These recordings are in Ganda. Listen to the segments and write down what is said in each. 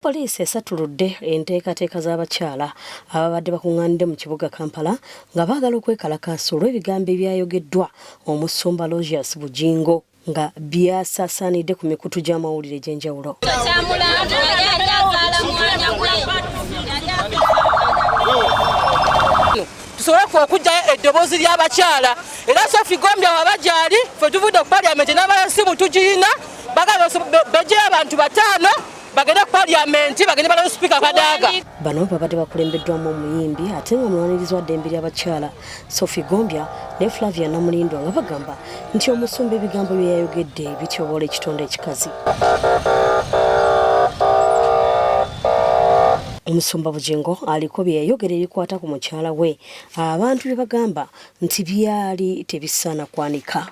Poliisi esatuludde enteekateeka z'abakyala ababadde bakungaanidde mu kibuga Kampala nga baagala okwekalakaasa olw'ebigambo ebyayogeddwa omusumba Rogers Bujingo nga byasaasaanidde ku mikutu gy'amawulire egy'enjawulo. Tusobole okujjayo eddoboozi ly'abakyala era Pr.Bujingo wabajali ffe tuvudde ku Paliamenti n'abalasimu tugirina bagala bejjeyo abantu 5 bagenda ku Paliamenti bagende balawo Sipiika Kadaga. Bano babadde bakulembeddwamu omuyimbi ate nga mulwanirizi wa ddembe ly'abakyala Pr.Bujingo ne Flavia Namulindwa nga bagamba nti omusumba ebigambo bye yayogedde bityoboola ekitonde ekikazi. Omusumba Bujingo aliko bye yayogera ebikwata ku mukyala we abantu bye bagamba nti byali tebisaana kwanika.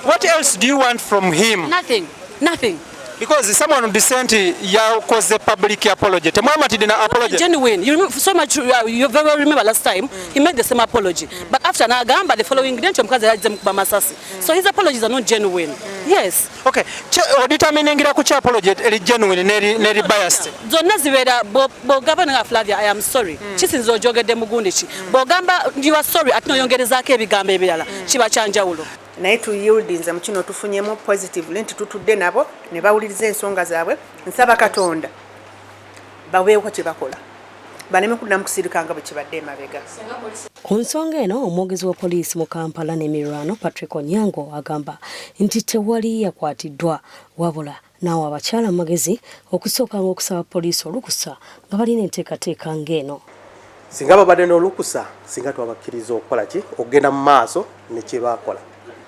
What else do you want from him? Nothing. Because someone on dissent caused a public apology. Genuine. You remember so much. You very well remember last time he made the same apology. But after Nagamba, the following day, so his apologies are not genuine. Yes. Okay. Determining the apology is genuine, not biased. Governor Flavia, I am sorry. Chisinzo Ejoogo Demugundichi. Bogamba, you are sorry. At no younger Zake Bigambe Biala. Chiba Chanjaulo. naye tuyildinze mu kino tufunyemu positively nti tutudde nabo ne bawuliriza ensonga zaabwe nsaba Katonda baweewo kye bakola baleme kuddamu kusirikanga bwe kibadde emabega. Ku nsonga eno omwogezi wa poliisi mu Kampala n'emirwano Patrick Onyango agamba nti tewali yakwatiddwa wabula naawe abakyala amagezi okusooka ng'okusaba poliisi olukusa nga balina enteekateeka ng'eno. Singa babadde n'olukusa singa twabakkiriza okukola ki okugenda mu maaso ne kye baakola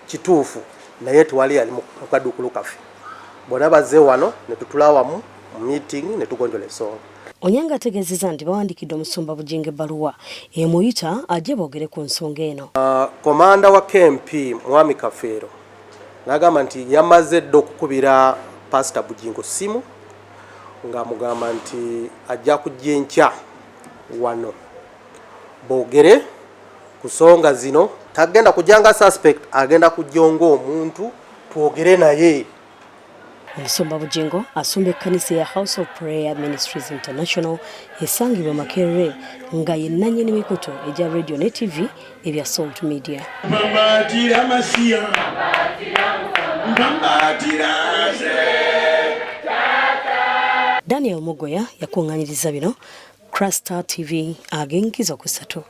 kituufu naye twali ali mu kaduukulu kaffe bonna bazze wano ne tutula wamu mu meeting ne tugonjola ensonga. Onyango ategeezezza nti bawandiikidde omusumba Bujingo ebbaluwa emuyita ajje boogere ku nsonga eno. Komanda wa KMP Mwami Kafeero n'agamba nti yamaze dda okukubira Pastor Bujingo simu ng'amugamba nti ajja kujja enkya wano boogere ku nsonga zino tagenda kujjanga suspect agenda kujjonga omuntu twogere naye. Omusumba Bujingo asumba ekkanisa ya House of Prayer Ministries International esangibwa Makerere nga ye nannyini mikutu egya radio ne TV ebya Salt Media. Daniel Mugoya yakungaanyiriza bino Crasta TV agenkiza ku 3.